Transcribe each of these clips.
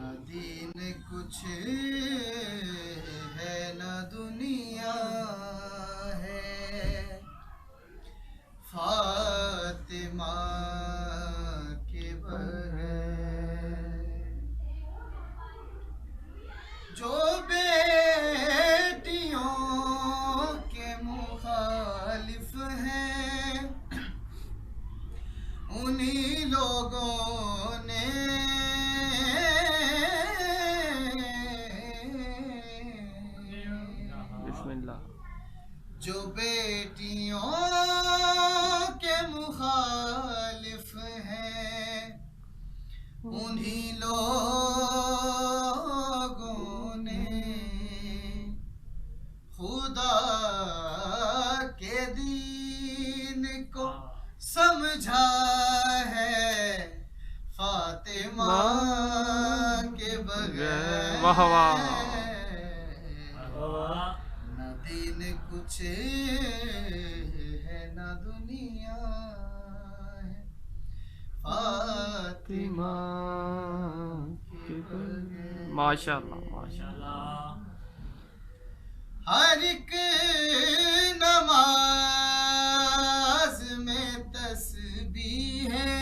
نہ دین کچھ ہے نہ دنیا ہے، فاطمہ کے بغیر جو بیٹیوں کے مخالف ہیں انہی لوگوں نے بسم اللہ جو بیٹیوں کے مخالف ہیں انہی لوگوں نے خدا کے دین کو سمجھا ہے فاطمہ کے بغیر، واہ واہ نہ دین کچھ ہے نہ دنیا ہے، فاطمہ کے بغیر۔ ماشاء اللہ ماشاء اللہ ہر ایک نماز میں تسبیح ہے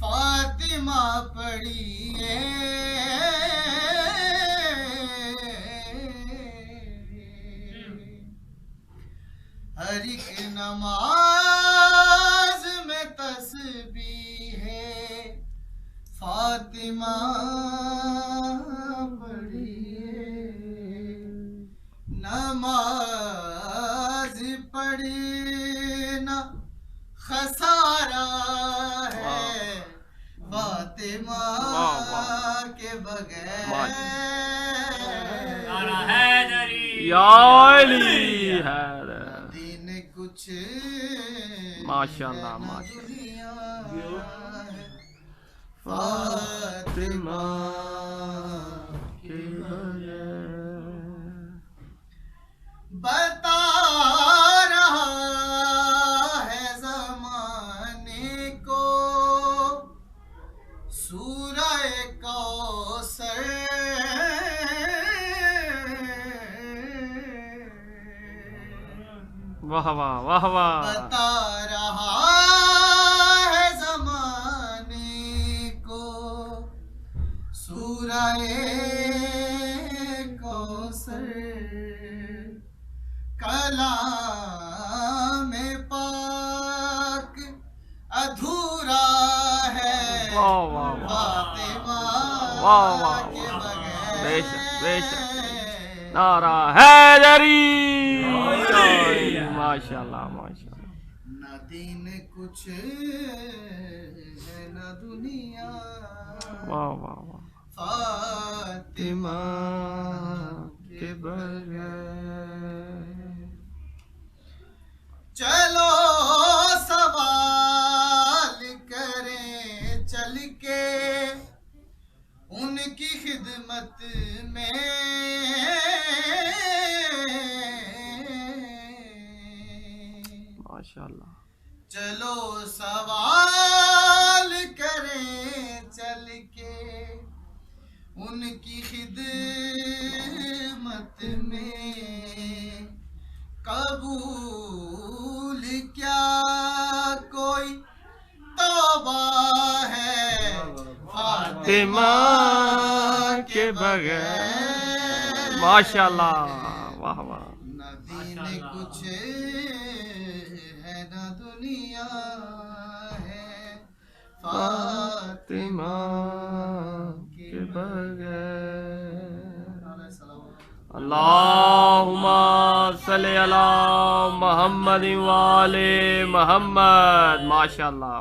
فاطمہ پڑھیے، ہر ایک نماز میں تسبیح ہے فاطمہ پڑھیے، نماز پڑھنا خسارہ ہے فاطمہ کے بغیر، یا علی حیدر، دین کچھ ماشاء اللہ نہ ماشاء دنیا ہے، فاطمہ کے بغیر۔ بتا رہا ہے زمانے کو سورہ کوثر، واہ واہ واہ واہ بتا رہا ہے زمانے کو سورہ کوثر، کلام پاک ادھورا ہے واہ واہ فاطمہ واہ واہ کے بغیر، بے شک بے شک نعرہ حیدری، ماشاء اللہ ماشاء اللہ نہ دین کچھ ہے نہ دنیا، واہ واہ واہ فاطمہ کے بغیر چلو سوال کریں چل کے ان کی خدمت میں، ماشاء اللہ چلو سوال کریں چل کے ان کی خدمت میں، قبول کیا کوئی توبہ ہے فاطمہ کے بغیر، ماشاء اللہ واہ واہ نہ دین کچھ ہے نہ دنیا ہے، فاطمہ کے بغیر۔ اللہم صلی علی محمد وآل محمد، ماشاء اللہ